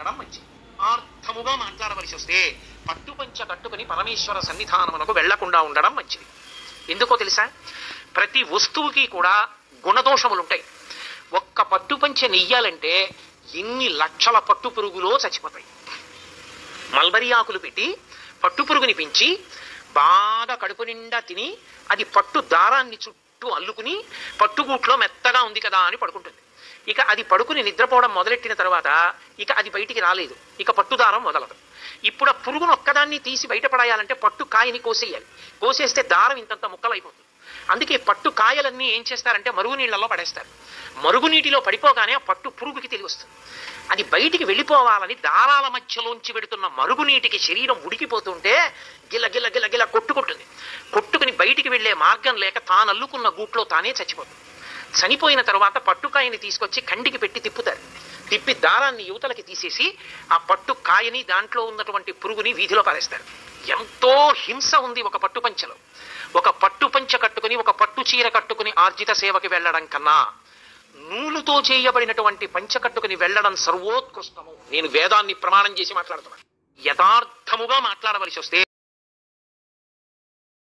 ఉండడం మంచిది. ఆర్థముగా మాట్లాడవలసి వస్తే పట్టుపంచ కట్టుకుని పరమేశ్వర సన్నిధానమునకు వెళ్లకుండా ఉండడం మంచిది. ఎందుకో తెలుసా? ప్రతి వస్తువుకి కూడా గుణదోషములు ఉంటాయి. ఒక్క పట్టుపంచ నెయ్యాలంటే ఎన్ని లక్షల పట్టు పురుగులో చచ్చిపోతాయి. మల్బరీ ఆకులు పెట్టి పట్టు పురుగుని పెంచి బాగా కడుపు నిండా తిని అది పట్టు దారాన్ని చుట్టూ అల్లుకుని పట్టుగూట్లో మెత్తగా ఉంది కదా అని పడుకుంటుంది. ఇక అది పడుకుని నిద్రపోవడం మొదలెట్టిన తర్వాత ఇక అది బయటికి రాలేదు, ఇక పట్టుదారం మొదలదు. ఇప్పుడు ఆ పురుగును ఒక్కదాన్ని తీసి బయటపడాయాలంటే పట్టు కాయని కోసేయాలి. కోసేస్తే దారం ఇంతంత ముక్కలు అయిపోతుంది. అందుకే పట్టు కాయలన్నీ ఏం చేస్తారంటే మరుగునీళ్లలో పడేస్తారు. మరుగునీటిలో పడిపోగానే ఆ పట్టు పురుగుకి తెలివి వస్తుంది. అది బయటికి వెళ్ళిపోవాలని దారాల మధ్యలోంచి పెడుతున్న మరుగునీటికి శరీరం ఉడికిపోతుంటే గిల గిల గిల గిల కొట్టుకుంటుంది. కొట్టుకుని బయటికి వెళ్లే మార్గం లేక తాను అల్లుకున్న గూట్లో తానే చచ్చిపోతుంది. చనిపోయిన తర్వాత పట్టుకాయని తీసుకొచ్చి కండికి పెట్టి తిప్పుతారు. తిప్పి దారాన్ని యువతలకి తీసేసి ఆ పట్టు కాయని దాంట్లో ఉన్నటువంటి పురుగుని వీధిలో పారేస్తారు. ఎంతో హింస ఉంది ఒక పట్టుపంచలో. ఒక పట్టుపంచ కట్టుకుని ఒక పట్టు చీర కట్టుకుని ఆర్జిత సేవకి వెళ్లడం కన్నా నూలుతో చేయబడినటువంటి పంచ కట్టుకుని వెళ్లడం సర్వోత్కృష్టము. నేను వేదాన్ని ప్రమాణం చేసి మాట్లాడుతున్నాను. యథార్థముగా మాట్లాడవలసి వస్తే